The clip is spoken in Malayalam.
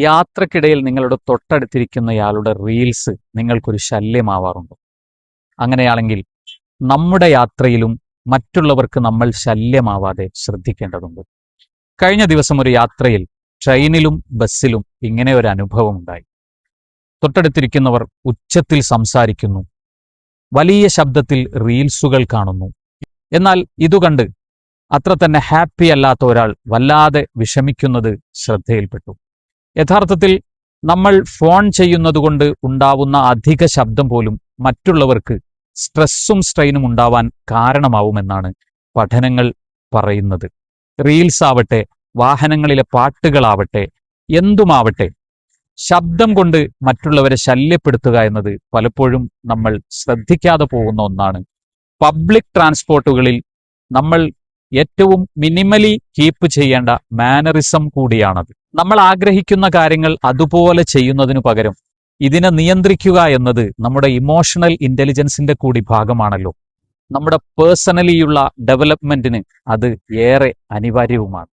യാത്രക്കിടയിൽ നിങ്ങളുടെ തൊട്ടടുത്തിരിക്കുന്നയാളുടെ റീൽസ് നിങ്ങൾക്കൊരു ശല്യമാവാറുണ്ടോ? അങ്ങനെയാണെങ്കിൽ നമ്മുടെ യാത്രയിലും മറ്റുള്ളവർക്ക് നമ്മൾ ശല്യമാവാതെ ശ്രദ്ധിക്കേണ്ടതുണ്ട്. കഴിഞ്ഞ ദിവസം ഒരു യാത്രയിൽ ട്രെയിനിലും ബസ്സിലും ഇങ്ങനെ ഒരു അനുഭവം ഉണ്ടായി. തൊട്ടടുത്തിരിക്കുന്നവർ ഉച്ചത്തിൽ സംസാരിക്കുന്നു, വലിയ ശബ്ദത്തിൽ റീൽസുകൾ കാണുന്നു. എന്നാൽ ഇതുകണ്ട് അത്ര തന്നെ ഹാപ്പി അല്ലാത്ത ഒരാൾ വല്ലാതെ വിഷമിക്കുന്നത് ശ്രദ്ധയിൽപ്പെട്ടു. യഥാർത്ഥത്തിൽ നമ്മൾ ഫോൺ ചെയ്യുന്നതുകൊണ്ട് ഉണ്ടാവുന്ന അധിക ശബ്ദം പോലും മറ്റുള്ളവർക്ക് സ്ട്രെസ്സും സ്ട്രെയിനും ഉണ്ടാവാൻ കാരണമാവുമെന്നാണ് പഠനങ്ങൾ പറയുന്നത്. റീൽസ് ആവട്ടെ, വാഹനങ്ങളിലെ പാട്ടുകളാവട്ടെ, എന്തുമാവട്ടെ, ശബ്ദം കൊണ്ട് മറ്റുള്ളവരെ ശല്യപ്പെടുത്തുക എന്നത് പലപ്പോഴും നമ്മൾ ശ്രദ്ധിക്കാതെ പോകുന്ന ഒന്നാണ്. പബ്ലിക് ട്രാൻസ്പോർട്ടുകളിൽ നമ്മൾ ഏറ്റവും മിനിമലി കീപ്പ് ചെയ്യേണ്ട മാനറിസം കൂടിയാണത്. നമ്മൾ ആഗ്രഹിക്കുന്ന കാര്യങ്ങൾ അതുപോലെ ചെയ്യുന്നതിനു പകരം ഇതിനെ നിയന്ത്രിക്കുക എന്നത് നമ്മുടെ ഇമോഷണൽ ഇന്റലിജൻസിന്റെ കൂടി ഭാഗമാണല്ലോ. നമ്മുടെ പേഴ്സണലിയുള്ള ഡെവലപ്മെന്റിന് അത് ഏറെ അനിവാര്യവുമാണ്.